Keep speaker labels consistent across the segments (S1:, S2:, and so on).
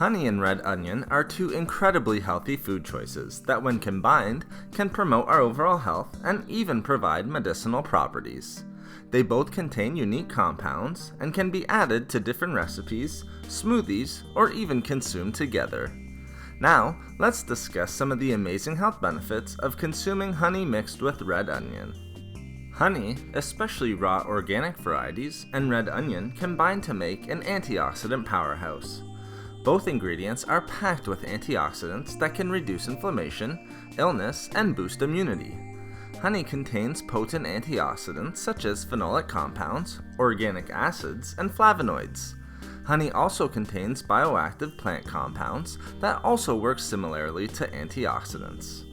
S1: Honey and red onion are two incredibly healthy food choices that, when combined, can promote our overall health and even provide medicinal properties. They both contain unique compounds and can be added to different recipes, smoothies, or even consumed together. Now, let's discuss some of the amazing health benefits of consuming honey mixed with red onion. Honey, especially raw organic varieties, and red onion combine to make an antioxidant powerhouse. Both ingredients are packed with antioxidants that can reduce inflammation, illness, and boost immunity. Honey contains potent antioxidants such as phenolic compounds, organic acids, and flavonoids. Honey also contains bioactive plant compounds that also work similarly to antioxidants.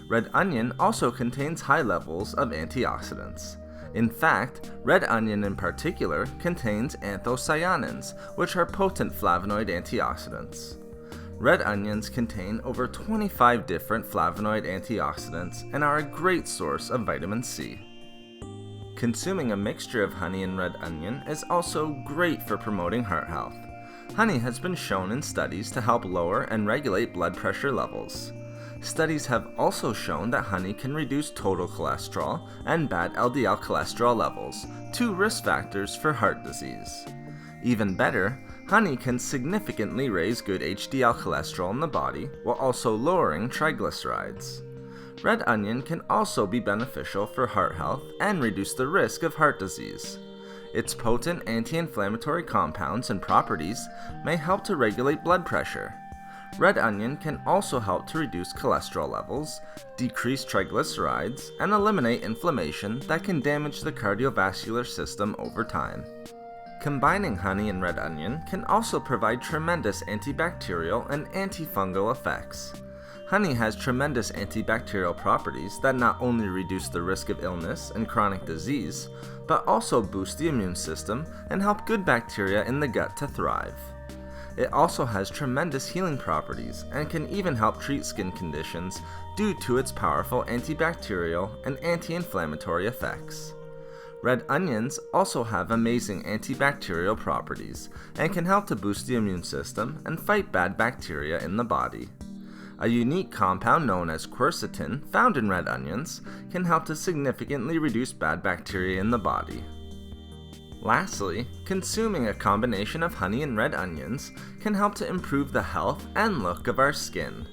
S1: Red onion also contains high levels of antioxidants. In fact, red onion in particular contains anthocyanins, which are potent flavonoid antioxidants. Red onions contain over 25 different flavonoid antioxidants and are a great source of vitamin C. Consuming a mixture of honey and red onion is also great for promoting heart health. Honey has been shown in studies to help lower and regulate blood pressure levels. Studies have also shown that honey can reduce total cholesterol and bad LDL cholesterol levels, two risk factors for heart disease. Even better, honey can significantly raise good HDL cholesterol in the body while also lowering triglycerides. Red onion can also be beneficial for heart health and reduce the risk of heart disease. Its potent anti-inflammatory compounds and properties may help to regulate blood pressure. Red onion can also help to reduce cholesterol levels, decrease triglycerides, and eliminate inflammation that can damage the cardiovascular system over time. Combining honey and red onion can also provide tremendous antibacterial and antifungal effects. Honey has tremendous antibacterial properties that not only reduce the risk of illness and chronic disease, but also boost the immune system and help good bacteria in the gut to thrive. It also has tremendous healing properties and can even help treat skin conditions due to its powerful antibacterial and anti-inflammatory effects. Red onions also have amazing antibacterial properties and can help to boost the immune system and fight bad bacteria in the body. A unique compound known as quercetin found in red onions can help to significantly reduce bad bacteria in the body. Lastly, consuming a combination of honey and red onions can help to improve the health and look of our skin.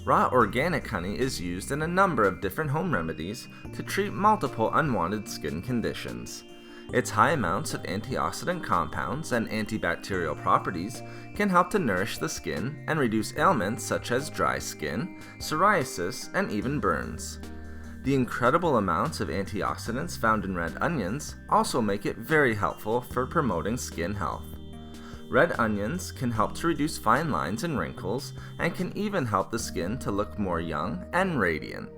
S1: Raw organic honey is used in a number of different home remedies to treat multiple unwanted skin conditions. Its high amounts of antioxidant compounds and antibacterial properties can help to nourish the skin and reduce ailments such as dry skin, psoriasis, and even burns. The incredible amounts of antioxidants found in red onions also make it very helpful for promoting skin health. Red onions can help to reduce fine lines and wrinkles and can even help the skin to look more young and radiant.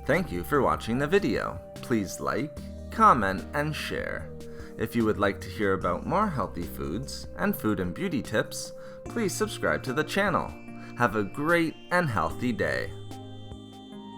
S1: Thank you for watching the video. Please like, comment, and share. If you would like to hear about more healthy foods and food and beauty tips, please subscribe to the channel. Have a great and healthy day.